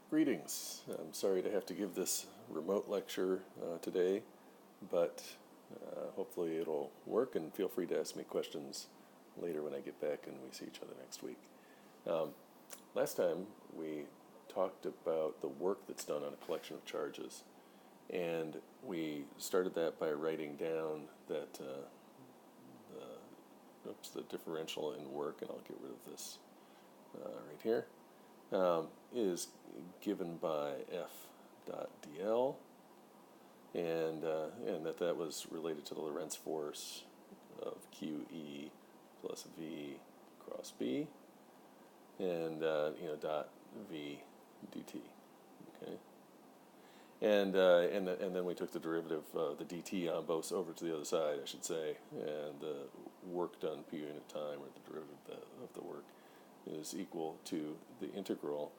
Greetings. I'm sorry to have to give this remote lecture today, but hopefully it'll work, and feel free to ask me questions later when I get back and we see each other next week. Last time we talked about the work that's done on a collection of charges, and we started that by writing down that the differential in work, and I'll get rid of this right here, is given by F dot dl, and that was related to the Lorentz force of QE plus V cross B, and dot V dt. Okay, and then we took the derivative, the dt on both over to the other side, I should say, and the work done per unit time, or the derivative of the work, is equal to the integral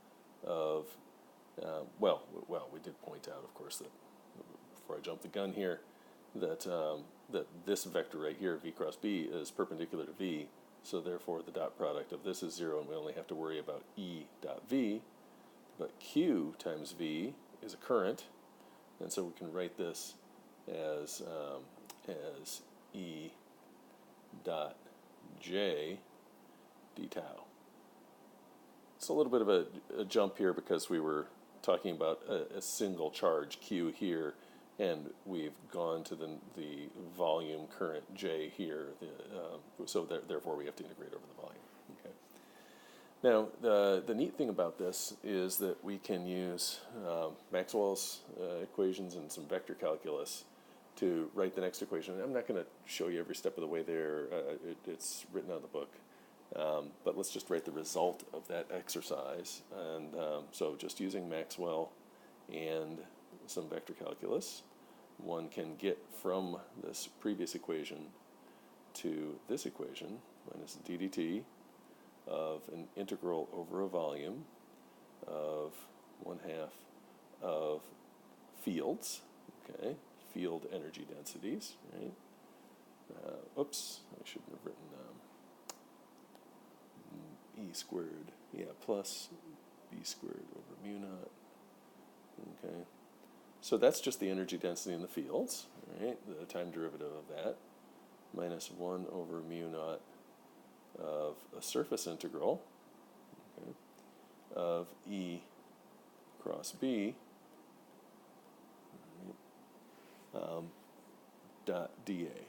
of, we did point out, of course, that before I jump the gun here, that this vector right here, v cross b, is perpendicular to v, so therefore the dot product of this is 0, and we only have to worry about E dot v, but Q times v is a current, and so we can write this as E dot J d tau. It's a little bit of a jump here because we were talking about a single charge Q here, and we've gone to the volume current J here, so therefore we have to integrate over the volume. Okay. Now, the neat thing about this is that we can use Maxwell's equations and some vector calculus to write the next equation. I'm not going to show you every step of the way there. It's written on the book. But let's just write the result of that exercise. And so just using Maxwell and some vector calculus, one can get from this previous equation to this equation, minus d dt of an integral over a volume of 1/2 of fields, okay, field energy densities, right? Oops, I shouldn't have written E squared, plus B squared over mu naught. Okay, so that's just the energy density in the fields, right? The time derivative of that, minus 1 over mu naught of a surface integral, okay, of E cross B, right, dot dA.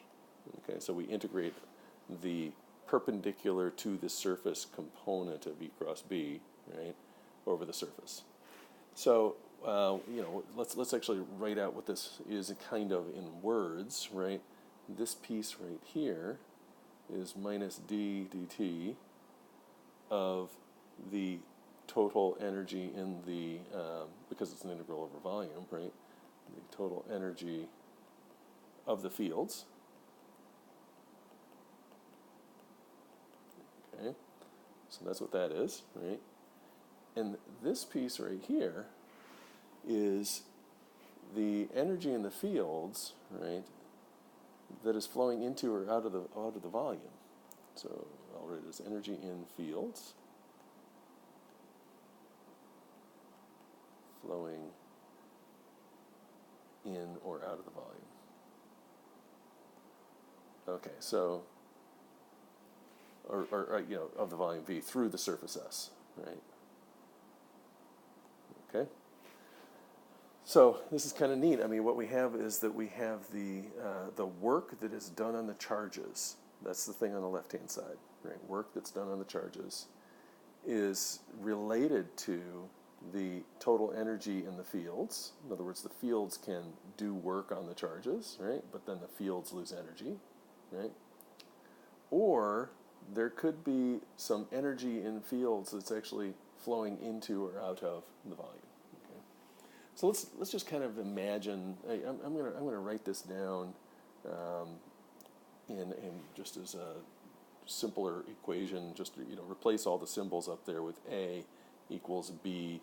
Okay, so we integrate the perpendicular to the surface component of E cross B, right, over the surface. So, let's actually write out what this is kind of in words, right? This piece right here is minus d dt of the total energy in the, because it's an integral over volume, right, the total energy of the fields. Okay, so that's what that is, right? And this piece right here is the energy in the fields, right, that is flowing into or out of the volume. So I'll write it as energy in fields flowing in or out of the volume. Okay, so or of the volume V through the surface S, right? Okay. So this is kind of neat. I mean, what we have is that we have the work that is done on the charges. That's the thing on the left-hand side, right? Work that's done on the charges is related to the total energy in the fields. In other words, the fields can do work on the charges, right? But then the fields lose energy, right? Or there could be some energy in fields that's actually flowing into or out of the volume. Okay, so let's just kind of imagine. I'm gonna write this down in just as a simpler equation. Just replace all the symbols up there with A equals B,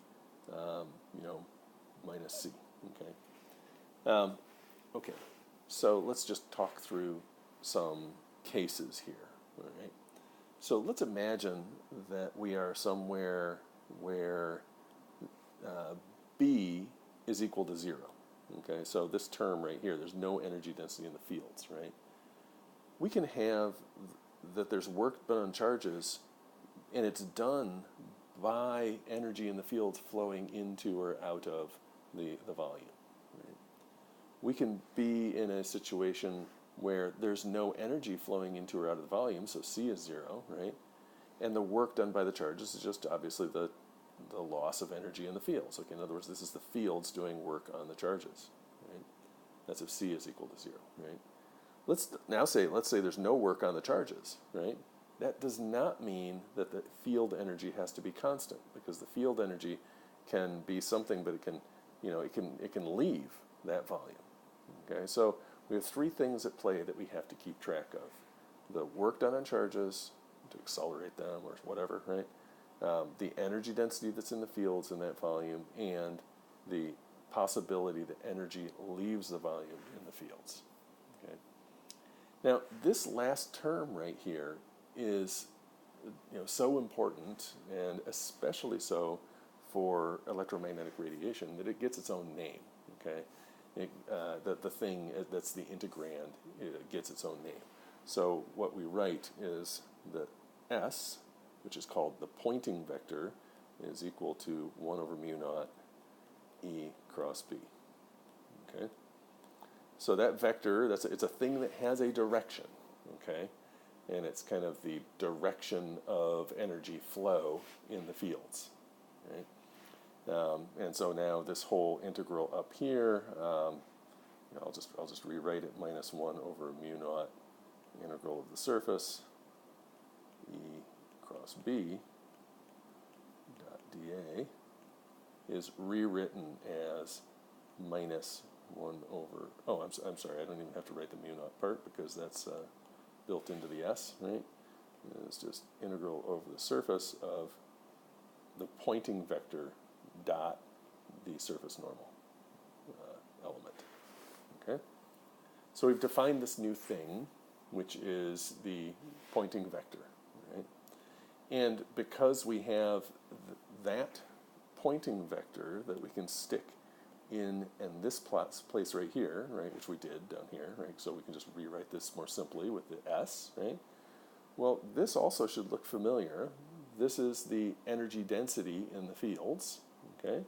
minus C. Okay. Okay. So let's just talk through some cases here. All right. So let's imagine that we are somewhere where B is equal to 0. Okay, so this term right here, there's no energy density in the fields, right? We can have that there's work done on charges, and it's done by energy in the fields flowing into or out of the volume. Right? We can be in a situation where there's no energy flowing into or out of the volume, so C is 0, right? And the work done by the charges is just obviously the loss of energy in the fields. Okay, in other words, this is the fields doing work on the charges, right? That's if C is equal to 0, right? Let's say there's no work on the charges, right? That does not mean that the field energy has to be constant, because the field energy can be something, but it can, it can leave that volume. Okay, so we have three things at play that we have to keep track of: the work done on charges to accelerate them or whatever, right? The energy density that's in the fields in that volume, and the possibility that energy leaves the volume in the fields. Okay. Now, this last term right here is so important, and especially so for electromagnetic radiation, that it gets its own name. Okay, the thing that's the integrand, it gets its own name. So what we write is that S, which is called the Poynting vector, is equal to 1 over mu naught E cross B. Okay, so that vector, it's a thing that has a direction. Okay, and it's kind of the direction of energy flow in the fields, right? And so now this whole integral up here, I'll just rewrite it: minus 1 over mu naught integral of the surface E cross B dot dA is rewritten as minus 1 over, I'm sorry, I don't even have to write the mu naught part, because that's built into the S, right? And it's just integral over the surface of the Poynting vector dot the surface normal element. Okay? So we've defined this new thing, which is the Poynting vector, right? And because we have that Poynting vector that we can stick in this place right here, right, which we did down here, right? So we can just rewrite this more simply with the S, right? Well, this also should look familiar. This is the energy density in the fields, okay?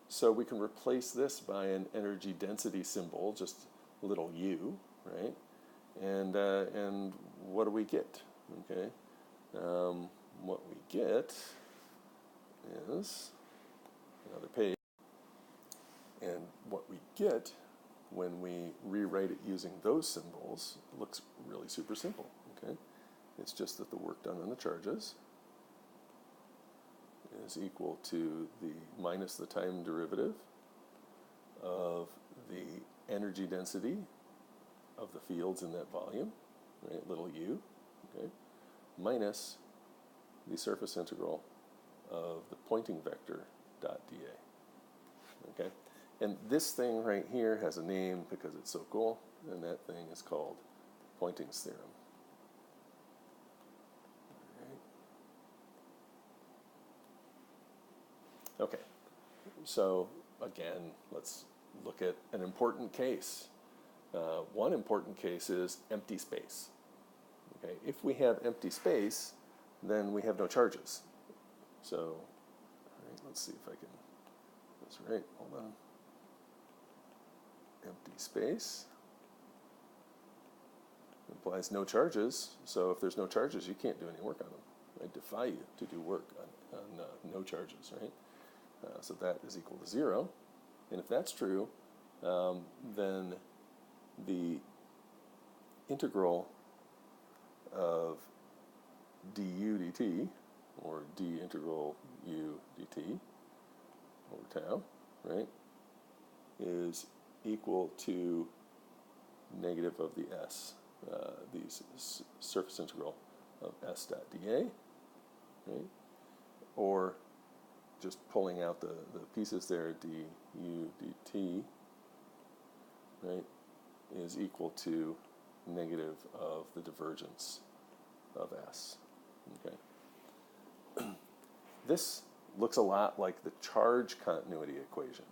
So we can replace this by an energy density symbol, just little u, right? And what do we get? Okay, what we get is another page, and what we get when we rewrite it using those symbols looks really super simple. Okay, it's just that the work done on the charges is equal to the minus the time derivative of the energy density of the fields in that volume, right, little u, okay, minus the surface integral of the Poynting vector dot dA. Okay, and this thing right here has a name because it's so cool, and that thing is called Poynting's theorem. Okay, so again, let's look at an important case. One important case is empty space. Okay, if we have empty space, then we have no charges. So, all right, let's see if I can, that's right, hold on. Empty space implies no charges, so if there's no charges, you can't do any work on them. I defy you to do work on no charges, right? So that is equal to 0, and if that's true, then the integral of du dt, or d integral u dt over tau, right, is equal to negative of the s, the surface integral of s dot dA, right, or just pulling out the pieces there, du dt, right, is equal to negative of the divergence of S. Okay. This looks a lot like the charge continuity equation,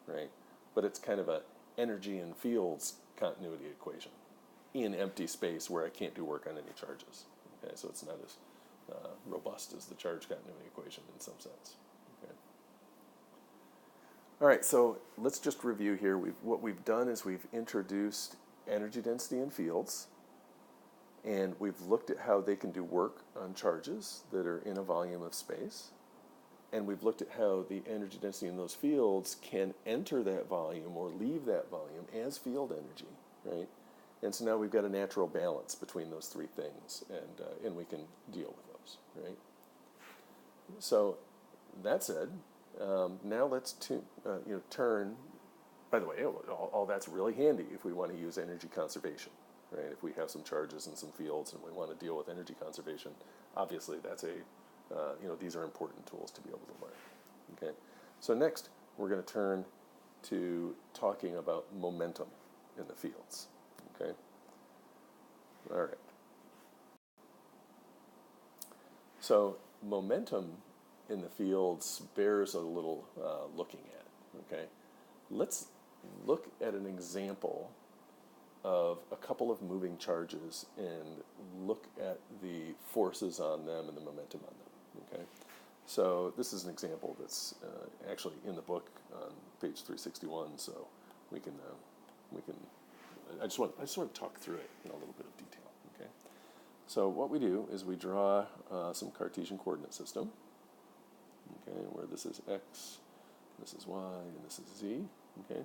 right? But it's kind of a energy and fields continuity equation in empty space where I can't do work on any charges. Okay, so it's not as robust as the charge continuity equation in some sense. Okay. All right, so let's just review here. What we've done is we've introduced energy density and fields, and we've looked at how they can do work on charges that are in a volume of space. And we've looked at how the energy density in those fields can enter that volume or leave that volume as field energy, right? And so now we've got a natural balance between those three things, and we can deal with those, right? So that said, now let's turn. By the way, all that's really handy if we want to use energy conservation, right? If we have some charges and some fields and we want to deal with energy conservation, obviously that's these are important tools to be able to learn. Okay, so next we're going to turn to talking about momentum in the fields. Okay, all right. So momentum in the fields bears a little looking at. Okay, let's look at an example of a couple of moving charges and look at the forces on them and the momentum on them. Okay, so this is an example that's actually in the book on page 361. So we can. I just want to talk through it in a little bit of detail. Okay, so what we do is we draw some Cartesian coordinate system. Okay, where this is x, this is y, and this is z. Okay,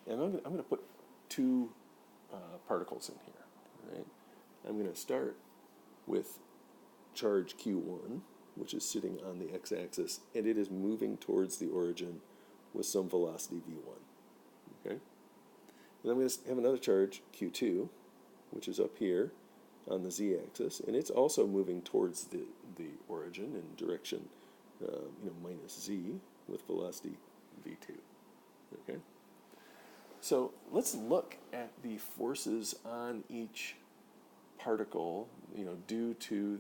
and I'm going to put two particles in here. Right, I'm going to start with charge q1, which is sitting on the x-axis, and it is moving towards the origin with some velocity v1. Okay? And I'm going to have another charge, q2, which is up here on the z-axis, and it's also moving towards the origin in direction minus z with velocity v2. Okay? So let's look at the forces on each particle, due to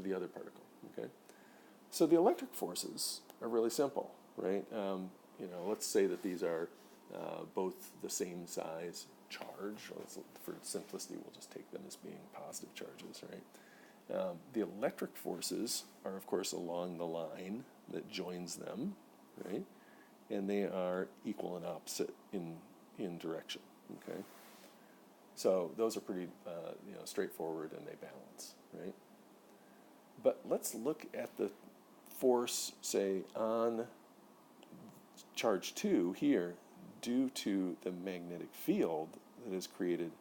the other particle. Okay, so the electric forces are really simple, right? Let's say that these are both the same size charge. For simplicity, we'll just take them as being positive charges, right? The electric forces are, of course, along the line that joins them, right? And they are equal and opposite in direction. Okay, so those are pretty straightforward, and they balance, right? But let's look at the force, say, on charge 2 here due to the magnetic field that is created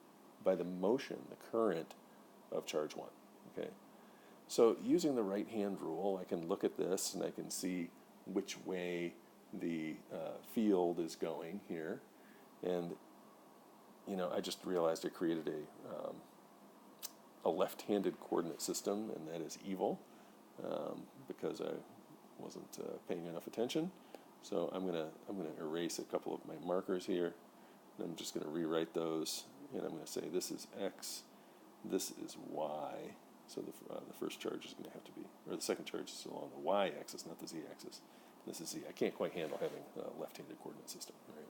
by the motion, the current of charge 1. Okay, so using the right-hand rule, I can look at this and I can see which way the field is going here. And, I just realized I created a left-handed coordinate system, and that is evil because I wasn't paying enough attention. So I'm gonna erase a couple of my markers here, and I'm just gonna rewrite those, and I'm gonna say this is x, this is y. So the first charge is gonna have to be, or the second charge is along the y-axis, not the z-axis. This is z. I can't quite handle having a left-handed coordinate system, right?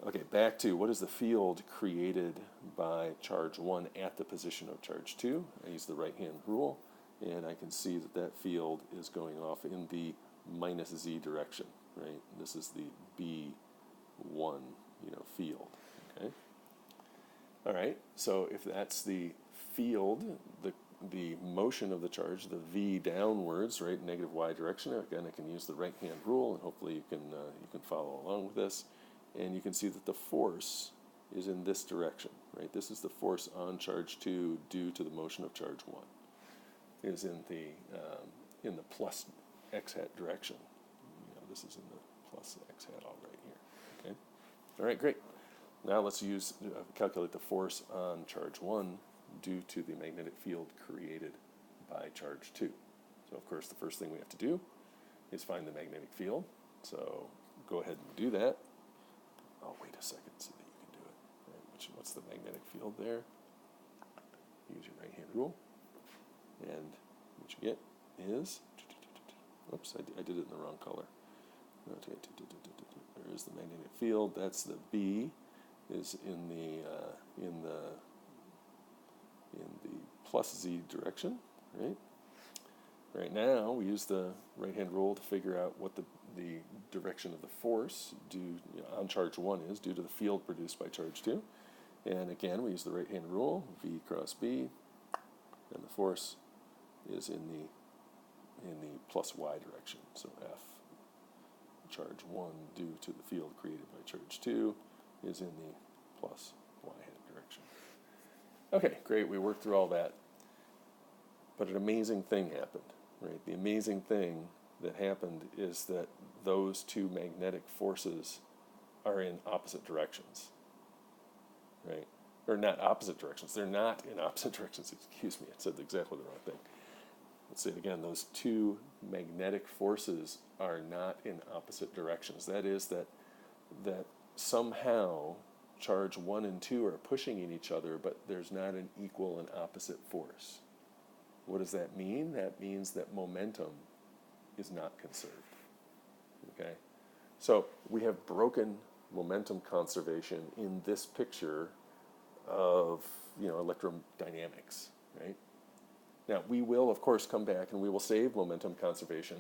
Okay, back to what is the field created by charge 1 at the position of charge 2? I use the right-hand rule, and I can see that field is going off in the minus z direction, right? This is the B1, field, okay? All right, so if that's the field, the motion of the charge, the v downwards, right, negative y direction, again, I can use the right-hand rule, and hopefully you can follow along with this. And you can see that the force is in this direction, right? This is the force on charge 2 due to the motion of charge 1. It is in the plus x hat direction. This is in the plus x hat all right here. Okay. All right, great. Now let's calculate the force on charge 1 due to the magnetic field created by charge 2. So of course the first thing we have to do is find the magnetic field. So go ahead and do that. Oh, wait a second so that you can do it. Right, what's the magnetic field there? Use your right-hand rule. And what you get is Oops, I did it in the wrong color. Okay, there is the magnetic field. That's the B, is in the plus Z direction, right? Right now, we use the right-hand rule to figure out what the direction of the force on charge 1 is due to the field produced by charge 2. And again, we use the right-hand rule, V cross B, and the force is in the plus Y direction. So F charge 1 due to the field created by charge 2 is in the plus Y hat direction. Okay, great, we worked through all that. But an amazing thing happened, right? The amazing thing that happened is that those two magnetic forces are in opposite directions, right? Or not opposite directions. They're not in opposite directions. Excuse me, I said exactly the wrong thing. Let's say it again. Those two magnetic forces are not in opposite directions. That is that somehow charge 1 and 2 are pushing in each other, but there's not an equal and opposite force. What does that mean? That means that momentum is not conserved. Okay? So we have broken momentum conservation in this picture of electrodynamics, right? Now we will of course come back and we will save momentum conservation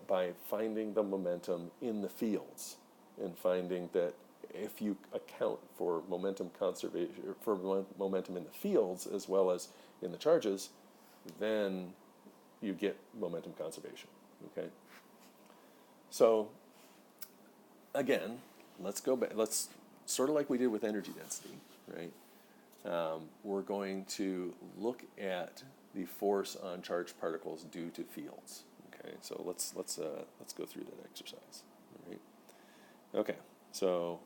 by finding the momentum in the fields and finding that if you account for momentum conservation, for momentum in the fields as well as in the charges, then you get momentum conservation, okay? So, again, let's go back. Let's, sort of like we did with energy density, right? We're going to look at the force on charged particles due to fields, okay? So let's go through that exercise, all right? Okay, so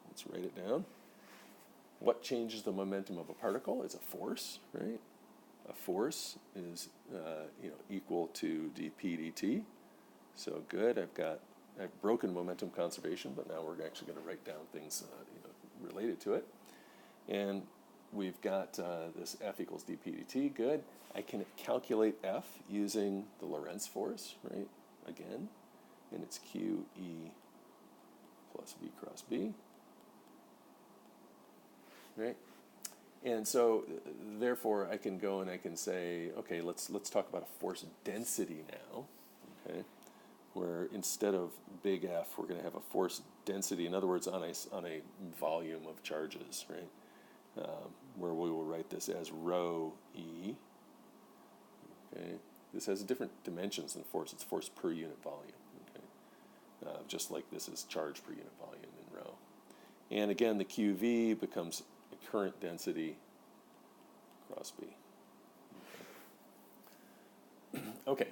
let's write it down. What changes the momentum of a particle is a force, right? A force is equal to dp dt. So good. I've broken momentum conservation, but now we're actually going to write down things related to it. And we've got this F equals dp dt. Good. I can calculate F using the Lorentz force, right? Again, and it's QE plus V cross B, right? And so, therefore, I can go and I can say, okay, let's talk about a force density now, okay? Where instead of big F, we're going to have a force density. In other words, on a volume of charges, right? Where we will write this as rho E. Okay, this has different dimensions than force. It's force per unit volume. Okay, just like this is charge per unit volume in rho. And again, the QV becomes current density cross B. Okay.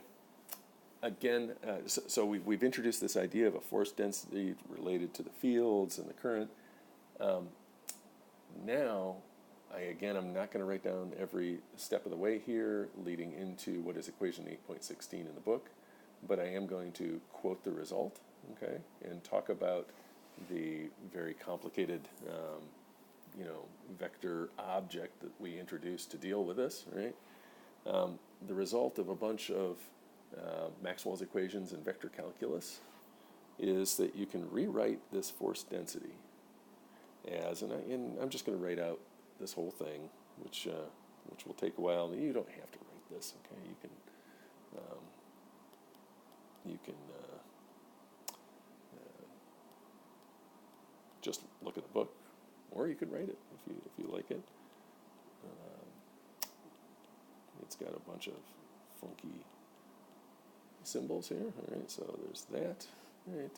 Again, so we've introduced this idea of a force density related to the fields and the current. Now, I'm not going to write down every step of the way here leading into what is equation 8.16 in the book, but I am going to quote the result, okay, and talk about the very complicated vector object that we introduced to deal with this, right? The result of a bunch of Maxwell's equations in vector calculus is that you can rewrite this force density as, and I'm just going to write out this whole thing, which will take a while. You don't have to write this, okay? You can just look at the book, or you could write it if you like it. It's got a bunch of funky symbols here. All right, so there's that. Right,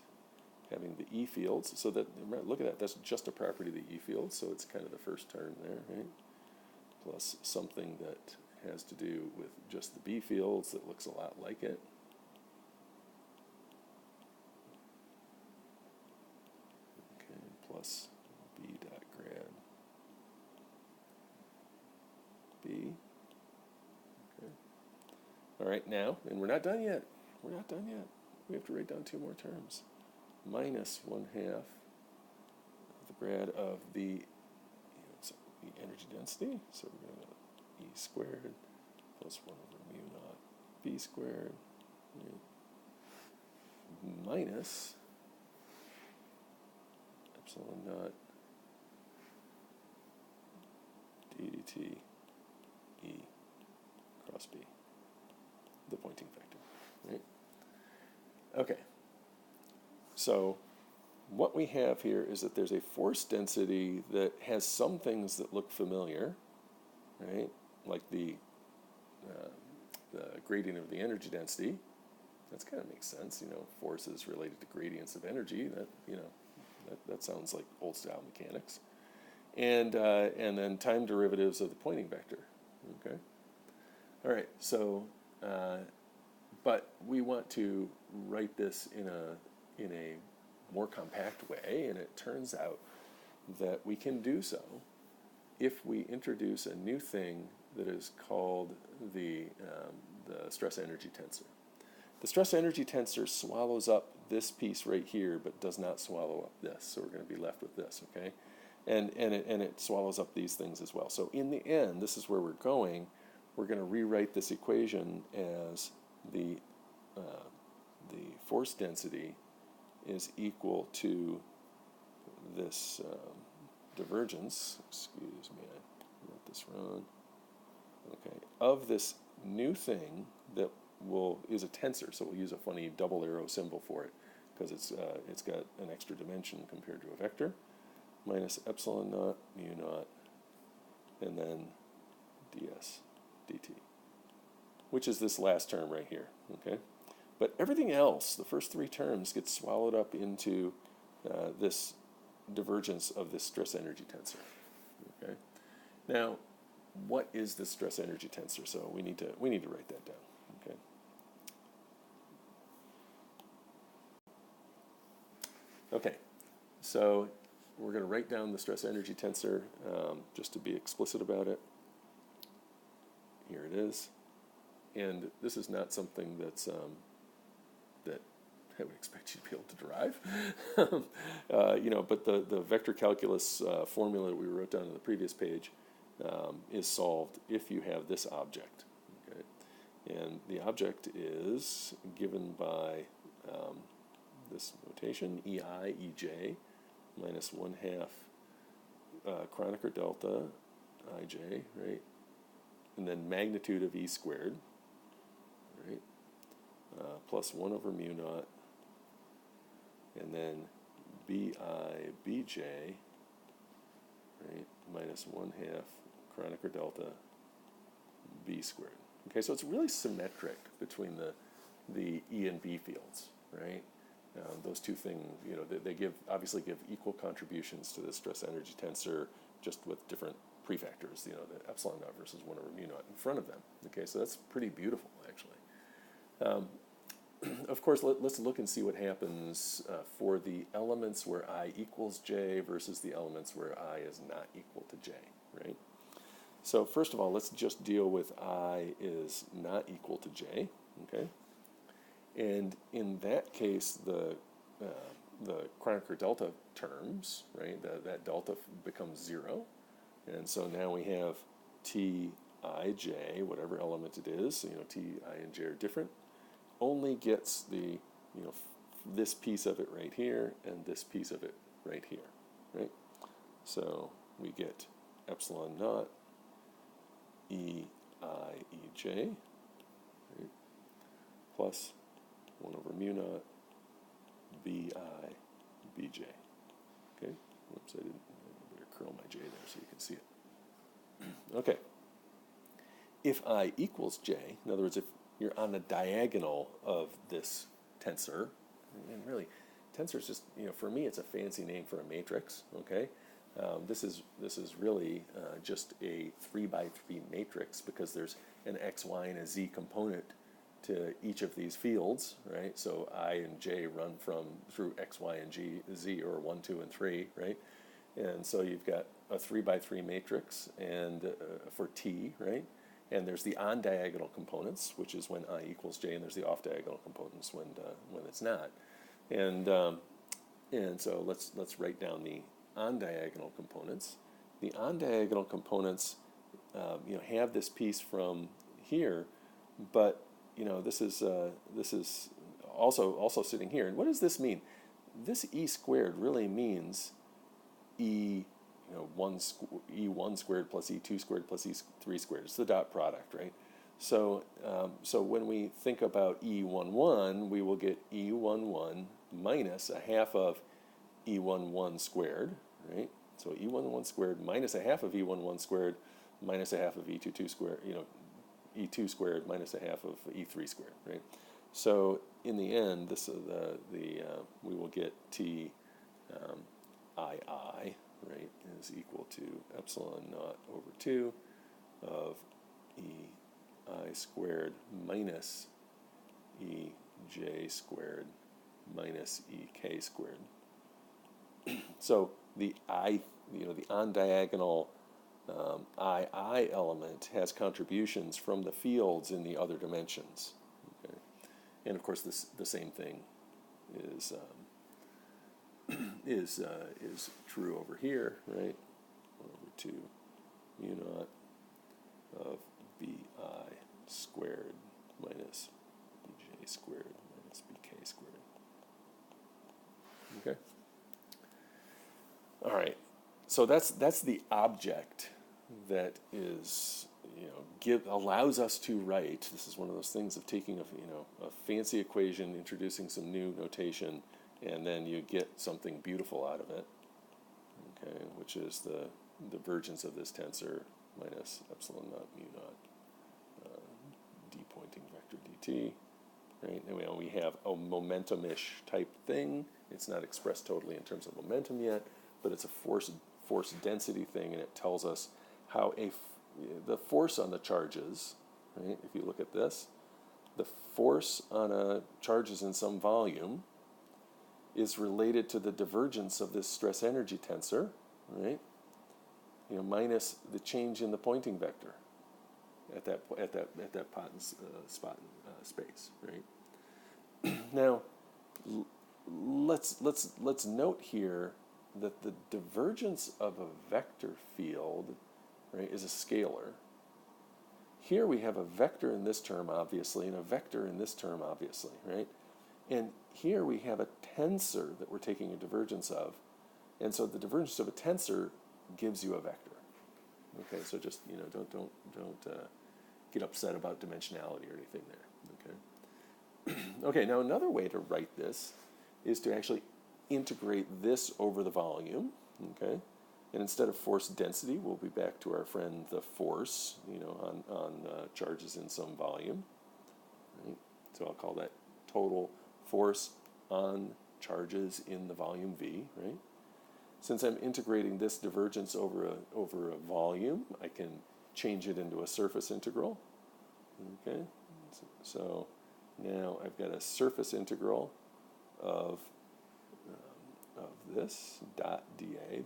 having the E fields. So that, look at that. That's just a property of the E field. So it's kind of the first term there, right? Plus something that has to do with just the B fields that looks a lot like it. Okay, plus B dot grad B. Okay. All right, now, and we're not done yet. We're not done yet. We have to write down two more terms. Minus 1/2 of the grad of the energy density. So we're going to E squared plus 1 over mu naught B squared right, minus epsilon naught d dt E cross B, the Poynting vector, right? Okay, so what we have here is that there's a force density that has some things that look familiar, right? Like the gradient of the energy density. That kind of makes sense, you know, forces related to gradients of energy. That, you know, that sounds like old style mechanics. And then time derivatives of the Poynting vector. Okay. All right. So, but we want to write this in a more compact way, and it turns out that we can do so if we introduce a new thing that is called the stress energy tensor. The stress energy tensor swallows up this piece right here, but does not swallow up this. So we're going to be left with this, okay? And it swallows up these things as well. So in the end, this is where we're going. We're going to rewrite this equation as the force density is equal to this divergence. Excuse me, I wrote this wrong. Okay, of this new thing that is a tensor, so we'll use a funny double arrow symbol for it because it's got an extra dimension compared to a vector, minus epsilon naught mu naught, and then ds dt, which is this last term right here. Okay, but everything else, the first three terms, get swallowed up into this divergence of this stress energy tensor. Okay, now what is the stress energy tensor? So we need to write that down. Okay. Okay, so we're going to write down the stress energy tensor just to be explicit about it. Here it is, and this is not something that's that I would expect you to be able to derive, you know. But the vector calculus formula that we wrote down on the previous page is solved if you have this object. Okay, and the object is given by this notation, EI, EJ, minus 1/2 Kronecker delta, IJ, right? And then magnitude of E squared, right? Plus 1 over mu naught, and then BI, BJ, right? Minus 1/2 Kronecker delta, B squared. Okay, so it's really symmetric between the E and B fields, right? Those two things, you know, they obviously give equal contributions to the stress energy tensor, just with different prefactors, you know, the epsilon naught versus 1 over mu naught in front of them. Okay, so that's pretty beautiful, actually. Of course, let's look and see what happens for the elements where I equals j versus the elements where I is not equal to j, right? So first of all, let's just deal with I is not equal to j, okay? And in that case, the Kronecker delta terms, right, that delta becomes 0. And so now we have Tij, whatever element it is, you know, Ti and j are different, only gets the, you know, this piece of it right here and this piece of it right here, right? So we get epsilon naught Ei, Ej, right, plus 1 over mu naught Bi, Bj. Okay, whoops, I better curl my j there so you can see it. Okay, if I equals j, in other words, if you're on the diagonal of this tensor, and really, tensor is just, you know, for me, it's a fancy name for a matrix. Okay, this is really just a 3x3 matrix because there's an x, y, and a z component to each of these fields, right? So I and j run through x, y, and z, or 1, 2, and 3, right? And so you've got a 3x3 matrix, and for t, right? And there's the on-diagonal components, which is when I equals j, and there's the off-diagonal components when it's not. And so let's write down the on-diagonal components. The on-diagonal components, you know, have this piece from here, but this is also sitting here. And what does this mean? This e squared really means e e1 squared plus e2 squared plus e3 squared. It's the dot product, right? So when we think about e11, we will get e11 minus a half of e11 squared, right? So e11 squared minus a half of e11 squared minus a half of e22 squared, e2 squared minus a half of e3 squared, right? So in the end, we will get t II, right, is equal to epsilon naught over 2 of ei squared minus ej squared minus ek squared. So the the on diagonal II element has contributions from the fields in the other dimensions. Okay? And of course, the same thing is is true over here, right? 1 over 2 mu naught of bi squared minus bj squared minus bk squared. Okay. All right. So that's the object that is allows us to write. This is one of those things of taking a fancy equation, introducing some new notation, and then you get something beautiful out of it. Okay, which is the divergence of this tensor minus epsilon naught mu naught d pointing vector dt. Right, and we have a momentum-ish type thing. It's not expressed totally in terms of momentum yet, but it's a force density thing, and it tells us how the force on the charges, right? If you look at this, the force on charges in some volume is related to the divergence of this stress energy tensor, right? Minus the change in the pointing vector at that spot in space, right? Now, let's note here that the divergence of a vector field, right, is a scalar. Here we have a vector in this term, obviously, and a vector in this term, obviously, right? And here we have a tensor that we're taking a divergence of, and so the divergence of a tensor gives you a vector. Okay, so just don't get upset about dimensionality or anything there. Okay. Okay. Now another way to write this is to actually integrate this over the volume. Okay. And instead of force density, we'll be back to our friend the force, on charges in some volume. Right? So I'll call that total force on charges in the volume V. Right? Since I'm integrating this divergence over a volume, I can change it into a surface integral. Okay. So now I've got a surface integral of this dot dA.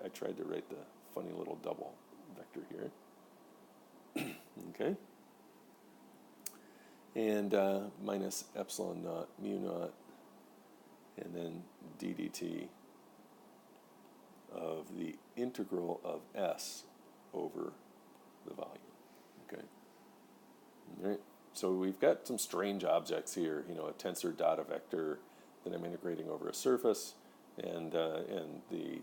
I tried to write the funny little double vector here. Okay. And minus epsilon naught mu naught, and then d dt of the integral of S over the volume. Okay. All right. So we've got some strange objects here. A tensor dot a vector that I'm integrating over a surface, and the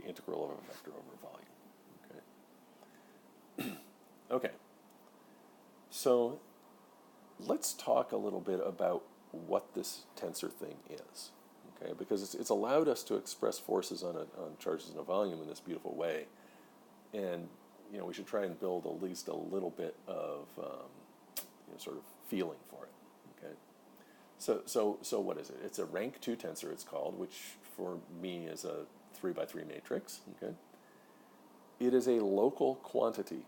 integral of a vector over a volume. Okay. Okay. So let's talk a little bit about what this tensor thing is. Okay, because it's allowed us to express forces on charges in a volume in this beautiful way, and we should try and build at least a little bit of sort of feeling for it. Okay, so what is it? It's a rank 2 tensor. It's called, which for me is a 3x3 matrix. Okay, it is a local quantity,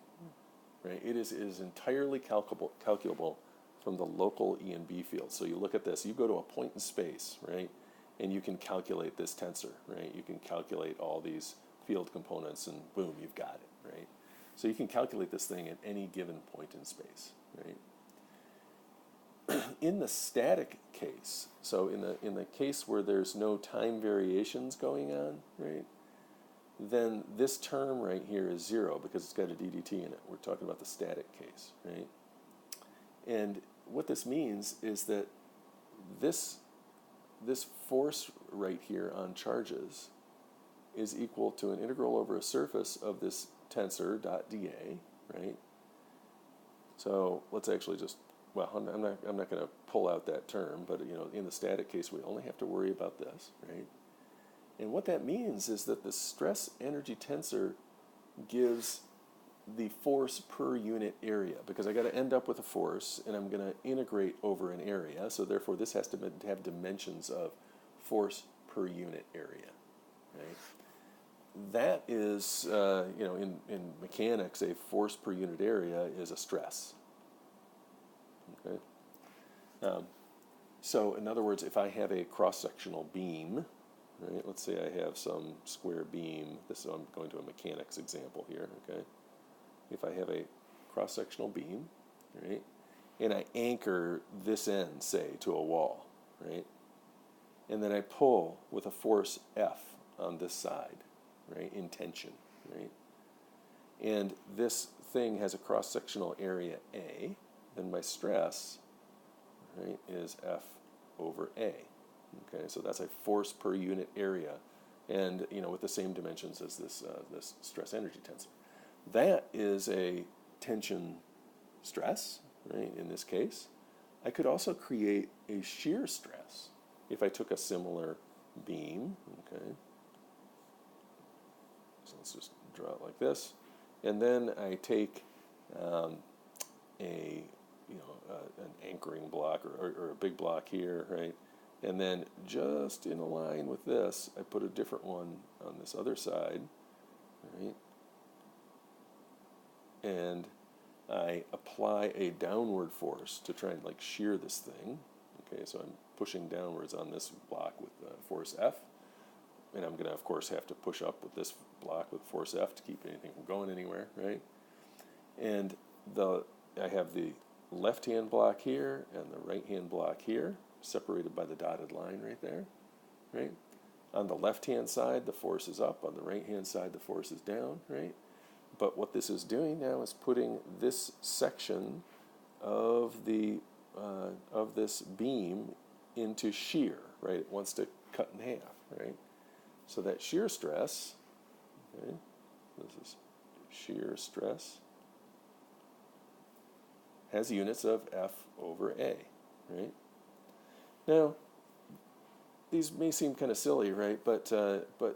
right? It is entirely calculable from the local E and B fields. So you look at this. You go to a point in space, right? And you can calculate this tensor, right? You can calculate all these field components, and boom, you've got it, right? So you can calculate this thing at any given point in space, right? In the static case, so in the case where there's no time variations going on, right? Then this term right here is 0 because it's got a ddt in it. We're talking about the static case, right? And what this means is that this force right here on charges is equal to an integral over a surface of this tensor dot dA, right? So let's actually just, well, I'm not going to pull out that term, but in the static case, we only have to worry about this, right? And what that means is that the stress energy tensor gives the force per unit area, because I got to end up with a force, and I'm going to integrate over an area. So therefore, this has to have dimensions of force per unit area, right? That is, in mechanics, a force per unit area is a stress. Okay. So in other words, if I have a cross-sectional beam, right? Let's say I have some square beam. I'm going to a mechanics example here. Okay. If I have a cross-sectional beam, right, and I anchor this end, say, to a wall, right, and then I pull with a force F on this side, right, in tension, right, and this thing has a cross-sectional area A, then my stress, right, is F over A. Okay, so that's a force per unit area, and with the same dimensions as this stress energy tensor. That is a tension stress, right, in this case. I could also create a shear stress if I took a similar beam, okay. So let's just draw it like this. And then I take an anchoring block or a big block here, right? And then just in a line with this, I put a different one on this other side, right? And I apply a downward force to try and shear this thing. Okay, so I'm pushing downwards on this block with force F, and I'm going to, of course, have to push up with this block with force F to keep anything from going anywhere, right? And I have the left-hand block here and the right-hand block here, separated by the dotted line right there, right? On the left-hand side, the force is up. On the right-hand side, the force is down, right? But what this is doing now is putting this section of this beam into shear, right? It wants to cut in half, right? So that shear stress, okay, this is shear stress, has units of F over A, right? Now, these may seem kind of silly, right? But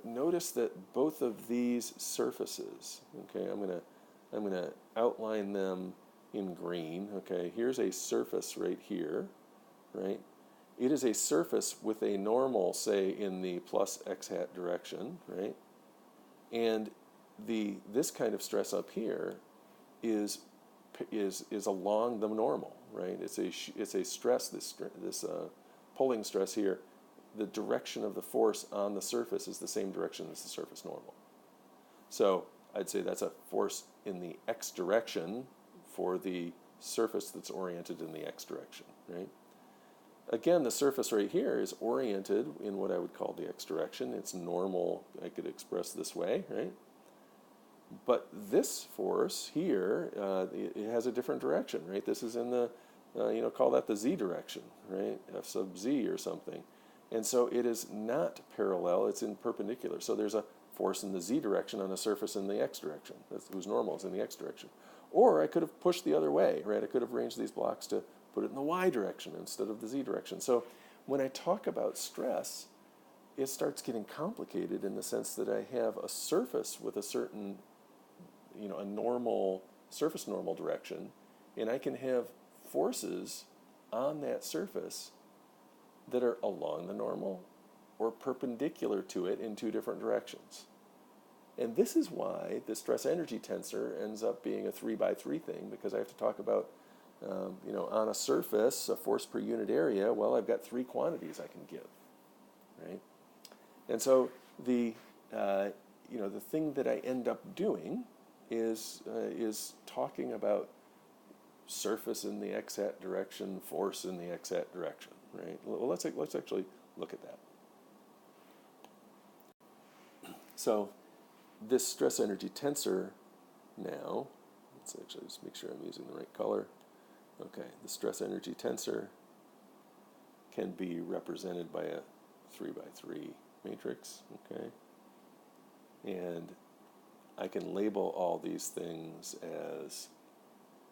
notice that both of these surfaces, okay, I'm gonna outline them in green. Okay, here's a surface right here, right? It is a surface with a normal, say, in the plus x hat direction, right? And this kind of stress up here is along the normal, right? It's a stress. This pulling stress here. The direction of the force on the surface is the same direction as the surface normal. So I'd say that's a force in the x direction for the surface that's oriented in the x direction, right? Again, the surface right here is oriented in what I would call the x direction. It's normal, I could express this way, right? But this force here, it has a different direction, right? This is in the, call that the z direction, right? F sub z or something. And so it is not parallel, it's in perpendicular. So there's a force in the z direction on a surface in the x direction, whose normal is in the x direction. Or I could have pushed the other way, right? I could have arranged these blocks to put it in the y direction instead of the z direction. So when I talk about stress, it starts getting complicated in the sense that I have a surface with a certain, a normal, surface normal direction, and I can have forces on that surface that are along the normal or perpendicular to it in two different directions. And this is why the stress energy tensor ends up being a 3x3 thing, because I have to talk about, on a surface, a force per unit area. Well, I've got three quantities I can give, right? And so the thing that I end up doing is talking about surface in the x hat direction, force in the x hat direction, right? Well, let's actually look at that. So this stress energy tensor now, let's actually just make sure I'm using the right color. Okay, the stress energy tensor can be represented by a 3 by 3 matrix, okay? And I can label all these things as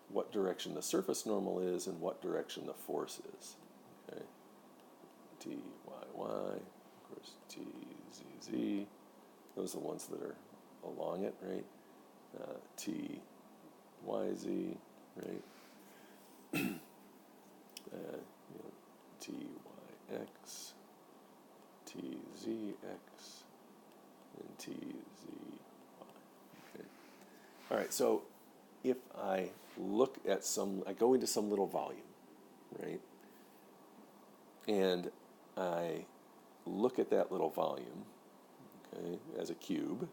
what direction the surface normal is and what direction the force is, okay? T, Y, Y, of course, T, Z, Z. Those are the ones that are along it, right? T, Y, Z, right? T, Y, X, T, Z, X, and T, Z, Y. Okay. All right, so if I look at I go into some little volume, right? And I look at that little volume, okay, as a cube,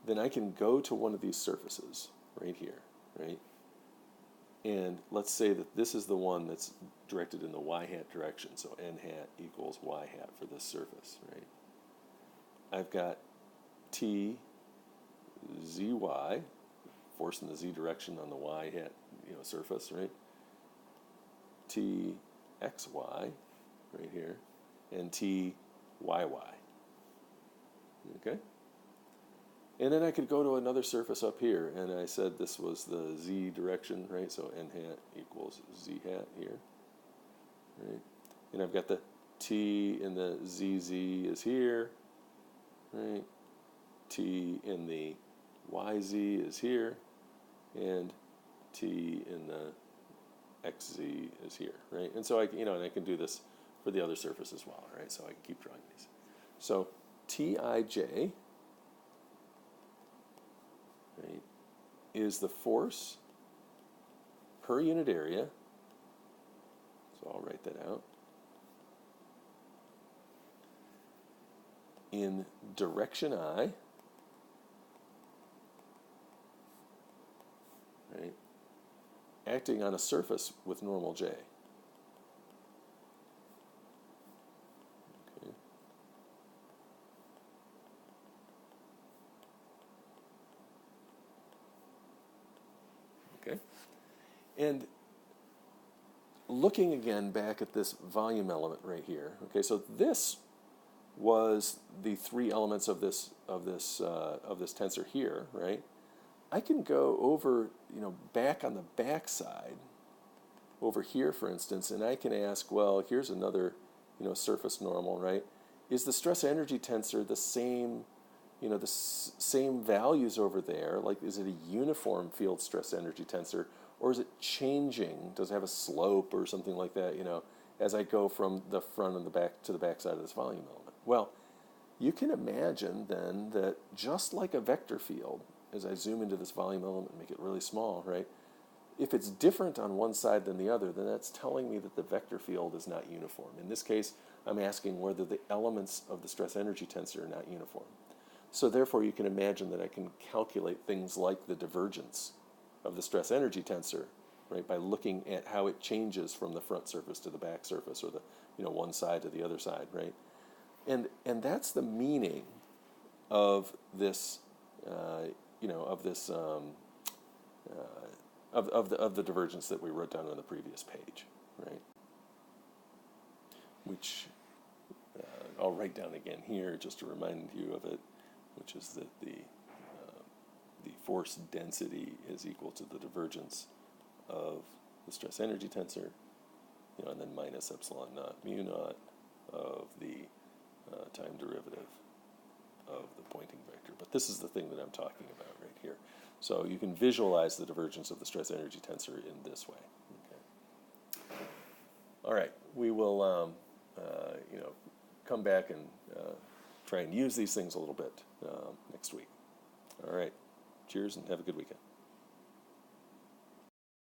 then I can go to one of these surfaces right here, right? And let's say that this is the one that's directed in the y hat direction, so n hat equals y hat for this surface, right? I've got T, Z, Y, force in the z direction on the y hat, surface, right? T, X, Y, right here, and T, Y, Y. Okay? And then I could go to another surface up here, and I said this was the z direction, right? So n hat equals z hat here, right? And I've got the t in the zz is here, right? T in the yz is here, and t in the xz is here, right? And so and I can do this for the other surface as well, right? So I can keep drawing these. So Tij, right, is the force per unit area. So I'll write that out. In direction I, right, acting on a surface with normal J. Okay. Okay. And looking again back at this volume element right here. Okay, so this was the three elements of this tensor here, right? I can go over, back on the back side, over here, for instance, and I can ask, well, here's another, surface normal, right? Is the stress energy tensor the same, same values over there? Like, is it a uniform field stress energy tensor, or is it changing? Does it have a slope or something like that, as I go from the front and the back to the back side of this volume element? Well, you can imagine then that just like a vector field, as I zoom into this volume element and make it really small, right? If it's different on one side than the other, then that's telling me that the vector field is not uniform. In this case, I'm asking whether the elements of the stress energy tensor are not uniform. So therefore, you can imagine that I can calculate things like the divergence of the stress energy tensor, right, by looking at how it changes from the front surface to the back surface, or the one side to the other side, right? And that's the meaning of this, of the divergence that we wrote down on the previous page, right? Which I'll write down again here just to remind you of it, which is that the force density is equal to the divergence of the stress energy tensor, and then minus epsilon naught mu naught of the time derivative of the Poynting vector. But this is the thing that I'm talking about right here. So you can visualize the divergence of the stress energy tensor in this way. Okay. All right, we will come back and try and use these things a little bit next week. All right, cheers and have a good weekend.